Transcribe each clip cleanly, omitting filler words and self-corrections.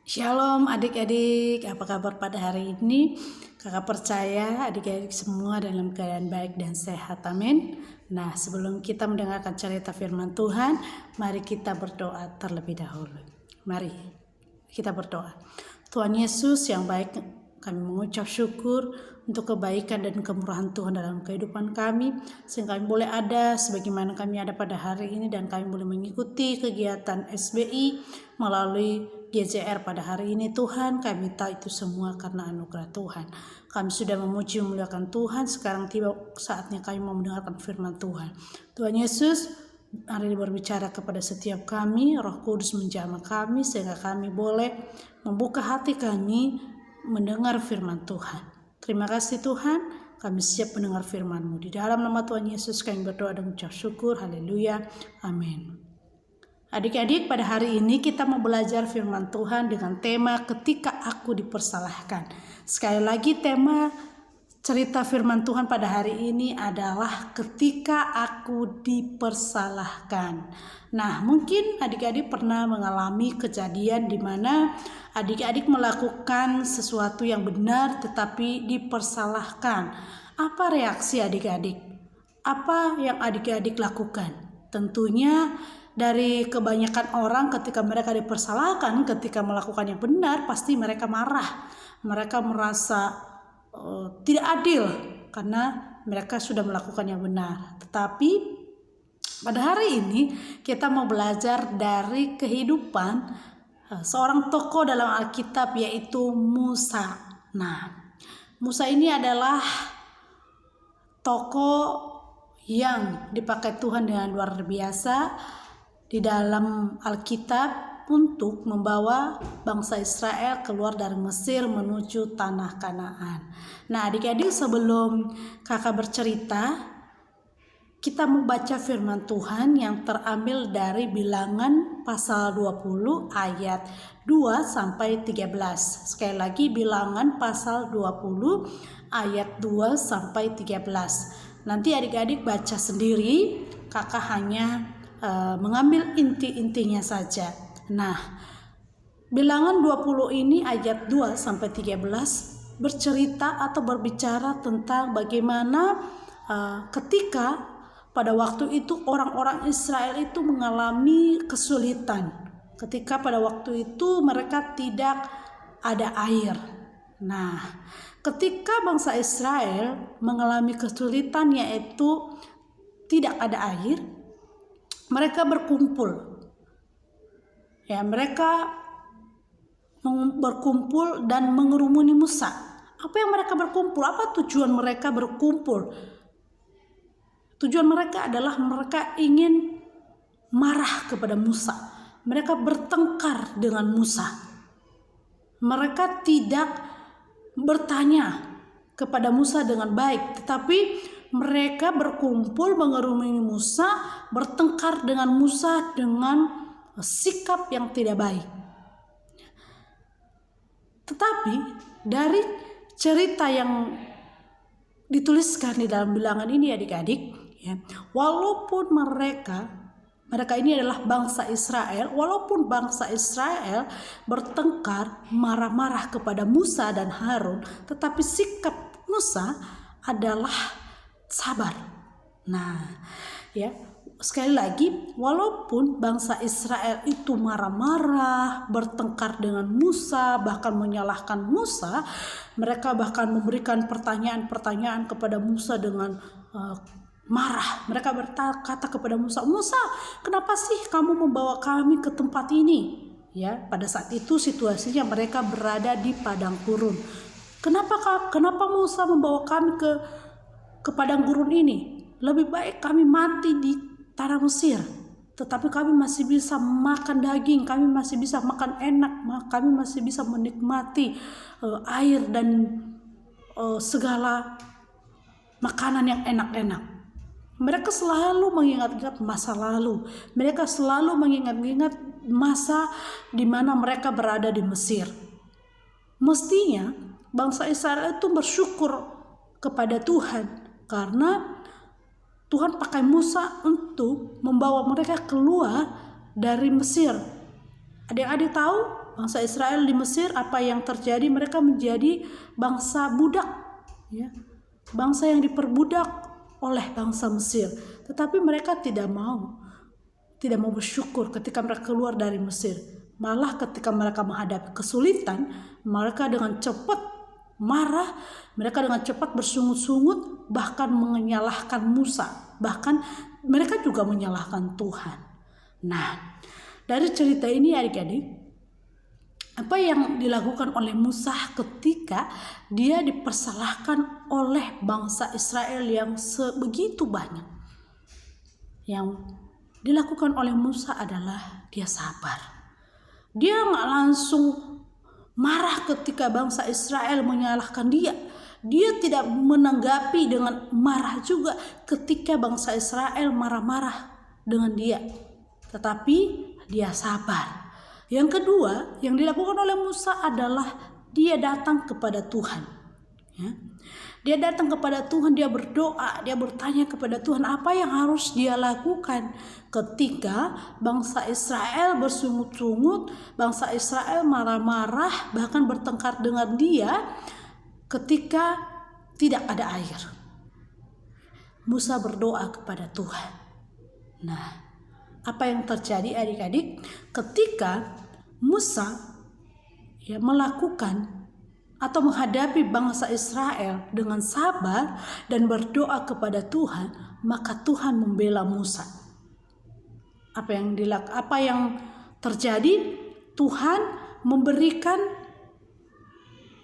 Shalom adik-adik, apa kabar pada hari ini? Kakak percaya adik-adik semua dalam keadaan baik dan sehat, amin. Nah, sebelum kita mendengarkan cerita firman Tuhan, mari kita berdoa terlebih dahulu. Mari kita berdoa. Tuhan Yesus yang baik, kami mengucap syukur untuk kebaikan dan kemurahan Tuhan dalam kehidupan kami, sehingga kami boleh ada sebagaimana kami ada pada hari ini, dan kami boleh mengikuti kegiatan SBI melalui GJR pada hari ini. Tuhan, kami tahu itu semua karena anugerah Tuhan. Kami sudah memuji memuliakan Tuhan. Sekarang tiba saatnya kami mau mendengarkan firman Tuhan. Tuhan Yesus, hari ini berbicara kepada setiap kami. Roh Kudus menjamah kami sehingga kami boleh membuka hati kami mendengar firman Tuhan. Terima kasih Tuhan, kami siap mendengar firman-Mu. Di dalam nama Tuhan Yesus kami berdoa dan mengucap syukur. Haleluya. Amin. Adik-adik, pada hari ini kita mau belajar firman Tuhan dengan tema ketika aku dipersalahkan. Sekali lagi, tema cerita firman Tuhan pada hari ini adalah ketika aku dipersalahkan. Nah, mungkin adik-adik pernah mengalami kejadian di mana adik-adik melakukan sesuatu yang benar tetapi dipersalahkan. Apa reaksi adik-adik? Apa yang adik-adik lakukan? Tentunya dari kebanyakan orang ketika mereka dipersalahkan, ketika melakukan yang benar, pasti mereka marah. Mereka merasa tidak adil karena mereka sudah melakukan yang benar. Tetapi pada hari ini kita mau belajar dari kehidupan seorang tokoh dalam Alkitab, yaitu Musa. Nah, Musa ini adalah tokoh yang dipakai Tuhan dengan luar biasa di dalam Alkitab untuk membawa bangsa Israel keluar dari Mesir menuju tanah Kanaan. Nah, adik-adik, sebelum kakak bercerita, kita mau baca firman Tuhan yang terambil dari Bilangan pasal 20 ayat 2 sampai 13. Sekali lagi, Bilangan pasal 20 ayat 2 sampai 13. Nanti adik-adik baca sendiri, kakak hanya mengambil inti-intinya saja. Nah, Bilangan 20 ini ayat 2 sampai 13 bercerita atau berbicara tentang bagaimana ketika pada waktu itu orang-orang Israel itu mengalami kesulitan. Ketika pada waktu itu mereka tidak ada air. Nah, ketika bangsa Israel mengalami kesulitan, yaitu tidak ada air, mereka berkumpul. Ya, mereka berkumpul dan mengerumuni Musa. Apa yang mereka berkumpul? Apa tujuan mereka berkumpul? Tujuan mereka adalah mereka ingin marah kepada Musa. Mereka bertengkar dengan Musa. Mereka tidak bertanya kepada Musa dengan baik, tetapi mereka berkumpul mengerumuni Musa, bertengkar dengan Musa dengan sikap yang tidak baik. Tetapi dari cerita yang dituliskan di dalam Bilangan ini, adik-adik, ya, walaupun mereka ini adalah bangsa Israel, walaupun bangsa Israel bertengkar, marah-marah kepada Musa dan Harun, tetapi sikap Musa adalah sabar. Nah, ya, sekali lagi, walaupun bangsa Israel itu marah-marah, bertengkar dengan Musa, bahkan menyalahkan Musa, mereka bahkan memberikan pertanyaan-pertanyaan kepada Musa dengan marah. Mereka berkata kepada Musa, "Musa, kenapa sih kamu membawa kami ke tempat ini?" Ya, pada saat itu situasinya mereka berada di padang gurun. Kenapa Musa membawa kami ke padang gurun ini? Lebih baik kami mati di tanah Mesir, tetapi kami masih bisa makan daging, kami masih bisa makan enak, kami masih bisa menikmati air dan segala makanan yang enak-enak. Mereka selalu mengingat-ingat masa lalu. Mereka selalu mengingat-ingat masa di mana mereka berada di Mesir. Mestinya bangsa Israel itu bersyukur kepada Tuhan karena Tuhan pakai Musa untuk membawa mereka keluar dari Mesir. Adik-adik tahu bangsa Israel di Mesir apa yang terjadi? Mereka menjadi bangsa budak, ya, bangsa yang diperbudak oleh bangsa Mesir. Tetapi mereka tidak mau bersyukur ketika mereka keluar dari Mesir. Malah ketika mereka menghadapi kesulitan, mereka dengan cepat marah, mereka dengan cepat bersungut-sungut, bahkan menyalahkan Musa, bahkan mereka juga menyalahkan Tuhan. Nah, dari cerita ini adik-adik, apa yang dilakukan oleh Musa ketika dia dipersalahkan oleh bangsa Israel yang sebegitu banyak? Yang dilakukan oleh Musa adalah dia sabar. Dia nggak langsung marah ketika bangsa Israel menyalahkan dia. Dia tidak menanggapi dengan marah juga ketika bangsa Israel marah-marah dengan dia. Tetapi dia sabar. Yang kedua yang dilakukan oleh Musa adalah dia datang kepada Tuhan. Ya. Dia datang kepada Tuhan, dia berdoa, dia bertanya kepada Tuhan apa yang harus dia lakukan ketika bangsa Israel bersungut-sungut, bangsa Israel marah-marah, bahkan bertengkar dengan dia ketika tidak ada air. Musa berdoa kepada Tuhan. Nah, apa yang terjadi adik-adik ketika Musa melakukan atau menghadapi bangsa Israel dengan sabar dan berdoa kepada Tuhan, maka Tuhan membela Musa. Apa yang terjadi? Tuhan memberikan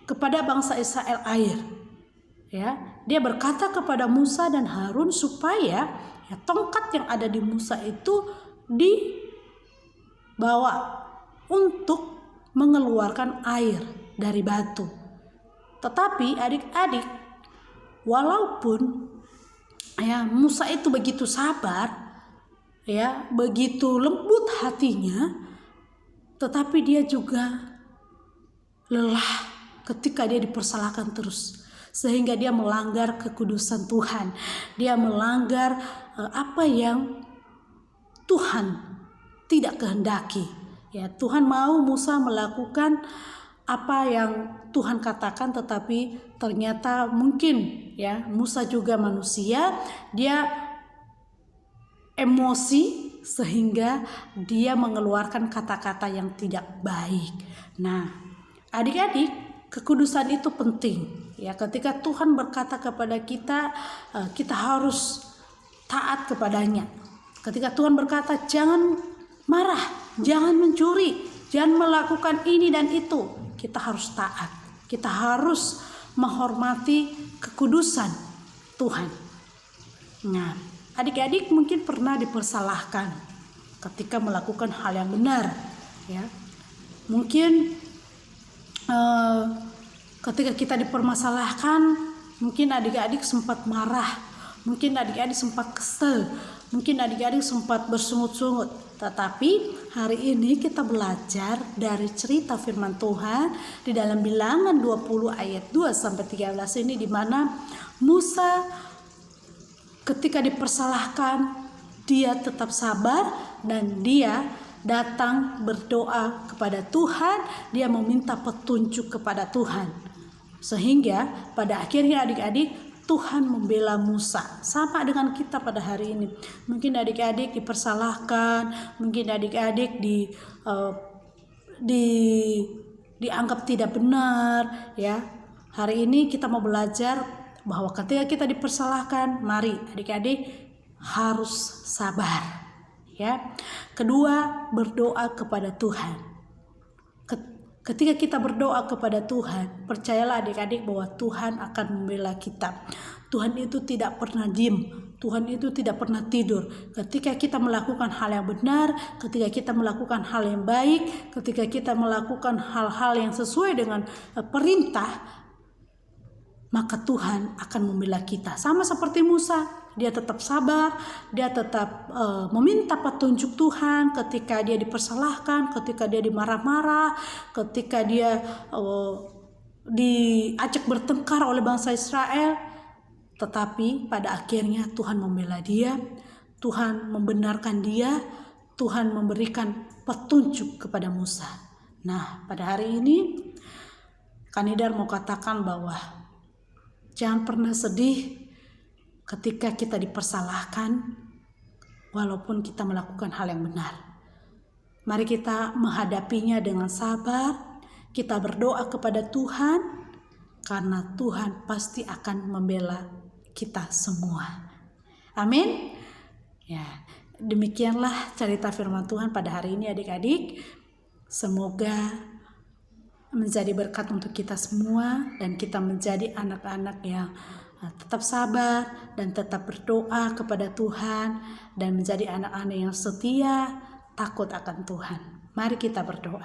kepada bangsa Israel air. Ya, dia berkata kepada Musa dan Harun supaya tongkat yang ada di Musa itu dibawa untuk mengeluarkan air dari batu. Tetapi adik-adik, walaupun Musa itu begitu sabar, begitu lembut hatinya, tetapi dia juga lelah ketika dia dipersalahkan terus, sehingga dia melanggar kekudusan Tuhan. Dia melanggar apa yang Tuhan tidak kehendaki. Tuhan mau Musa melakukan apa yang Tuhan katakan, tetapi ternyata mungkin Musa juga manusia, dia emosi sehingga dia mengeluarkan kata-kata yang tidak baik. Nah, adik-adik, kekudusan itu penting. Ketika Tuhan berkata kepada kita, kita harus taat kepadanya. Ketika Tuhan berkata jangan marah, jangan mencuri, jangan melakukan ini dan itu, kita harus taat. Kita harus menghormati kekudusan Tuhan. Nah, adik-adik mungkin pernah dipersalahkan ketika melakukan hal yang benar. Mungkin ketika kita dipermasalahkan, mungkin adik-adik sempat marah, mungkin adik-adik sempat kesel, mungkin adik-adik sempat bersungut-sungut. Tetapi hari ini kita belajar dari cerita firman Tuhan di dalam Bilangan 20 ayat 2-13 ini, di mana Musa ketika dipersalahkan dia tetap sabar dan dia datang berdoa kepada Tuhan, dia meminta petunjuk kepada Tuhan. Sehingga pada akhirnya adik-adik, Tuhan membela Musa. Sama dengan kita pada hari ini. Mungkin adik-adik dipersalahkan, mungkin adik-adik dianggap tidak benar, Hari ini kita mau belajar bahwa ketika kita dipersalahkan, mari adik-adik harus sabar. Kedua, berdoa kepada Tuhan. Ketika kita berdoa kepada Tuhan, percayalah adik-adik bahwa Tuhan akan membela kita. Tuhan itu tidak pernah diam, Tuhan itu tidak pernah tidur. Ketika kita melakukan hal yang benar, ketika kita melakukan hal yang baik, ketika kita melakukan hal-hal yang sesuai dengan perintah, maka Tuhan akan membela kita. Sama seperti Musa, dia tetap sabar, dia tetap meminta petunjuk Tuhan ketika dia dipersalahkan, ketika dia dimarah-marah, ketika dia diajak bertengkar oleh bangsa Israel. Tetapi pada akhirnya Tuhan membela dia, Tuhan membenarkan dia, Tuhan memberikan petunjuk kepada Musa. Nah, pada hari ini Kanidar mau katakan bahwa jangan pernah sedih ketika kita dipersalahkan walaupun kita melakukan hal yang benar. Mari kita menghadapinya dengan sabar, kita berdoa kepada Tuhan, karena Tuhan pasti akan membela kita semua. Amin. Ya, demikianlah cerita firman Tuhan pada hari ini adik-adik. Semoga menjadi berkat untuk kita semua dan kita menjadi anak-anak yang tetap sabar dan tetap berdoa kepada Tuhan dan menjadi anak-anak yang setia, takut akan Tuhan. Mari kita berdoa.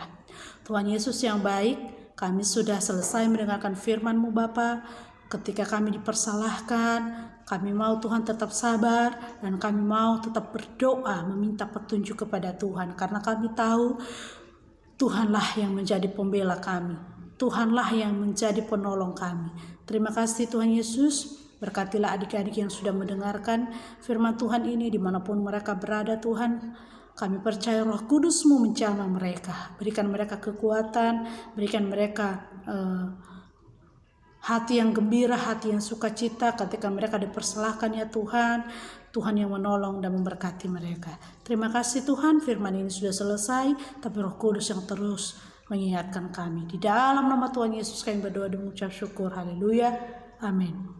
Tuhan Yesus yang baik, kami sudah selesai mendengarkan firman-Mu Bapa. Ketika kami dipersalahkan, kami mau Tuhan tetap sabar dan kami mau tetap berdoa meminta petunjuk kepada Tuhan, karena kami tahu Tuhanlah yang menjadi pembela kami. Tuhanlah yang menjadi penolong kami. Terima kasih Tuhan Yesus. Berkatilah adik-adik yang sudah mendengarkan firman Tuhan ini dimanapun mereka berada Tuhan. Kami percaya Roh Kudus-Mu menjamah mereka. Berikan mereka kekuatan, berikan mereka hati yang gembira, hati yang sukacita ketika mereka dipersalahkan ya Tuhan. Tuhan yang menolong dan memberkati mereka. Terima kasih Tuhan, firman ini sudah selesai, tapi Roh Kudus yang terus mengingatkan kami. Di dalam nama Tuhan Yesus kami berdoa dan mengucap syukur. Haleluya. Amin.